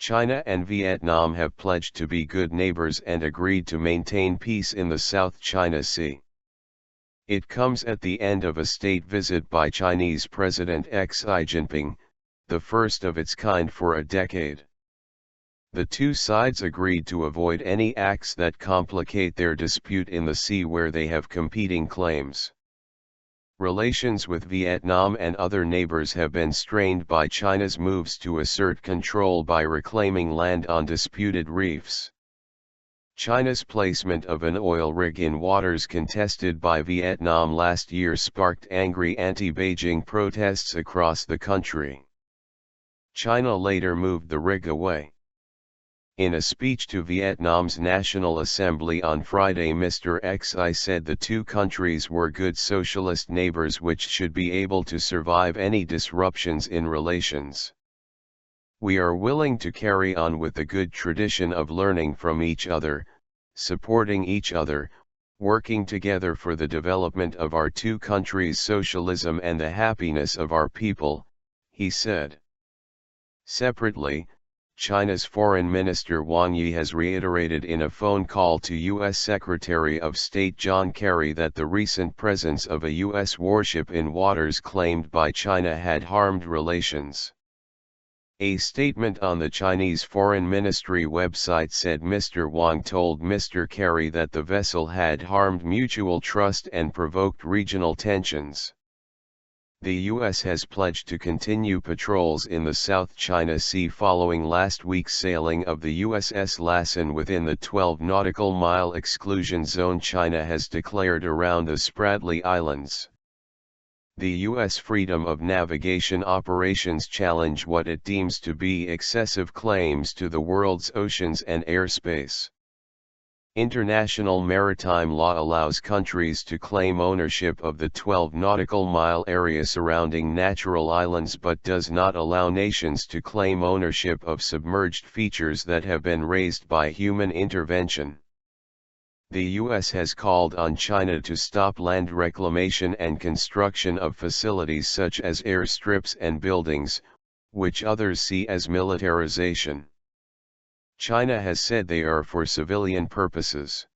China and Vietnam have pledged to be good neighbors and agreed to maintain peace in the South China Sea. It comes at the end of a state visit by Chinese President Xi Jinping, the first of its kind for a decade. The two sides agreed to avoid any acts that complicate their dispute in the sea where they have competing claims. Relations with Vietnam and other neighbors have been strained by China's moves to assert control by reclaiming land on disputed reefs. China's placement of an oil rig in waters contested by Vietnam last year sparked angry anti-Beijing protests across the country. China later moved the rig away. In a speech to Vietnam's National Assembly on Friday, Mr. Xi said the two countries were good socialist neighbors which should be able to survive any disruptions in relations. We are willing to carry on with the good tradition of learning from each other, supporting each other, working together for the development of our two countries' socialism and the happiness of our people, he said. Separately, China's Foreign Minister Wang Yi has reiterated in a phone call to U.S. Secretary of State John Kerry that the recent presence of a U.S. warship in waters claimed by China had harmed relations. A statement on the Chinese Foreign Ministry website said Mr. Wang told Mr. Kerry that the vessel had harmed mutual trust and provoked regional tensions. The U.S. has pledged to continue patrols in the South China Sea following last week's sailing of the USS Lassen within the 12 nautical mile exclusion zone China has declared around the Spratly Islands. The U.S. Freedom of Navigation operations challenge what it deems to be excessive claims to the world's oceans and airspace. International maritime law allows countries to claim ownership of the 12 nautical mile area surrounding natural islands but does not allow nations to claim ownership of submerged features that have been raised by human intervention. The U.S. has called on China to stop land reclamation and construction of facilities such as airstrips and buildings, which others see as militarization. China has said they are for civilian purposes.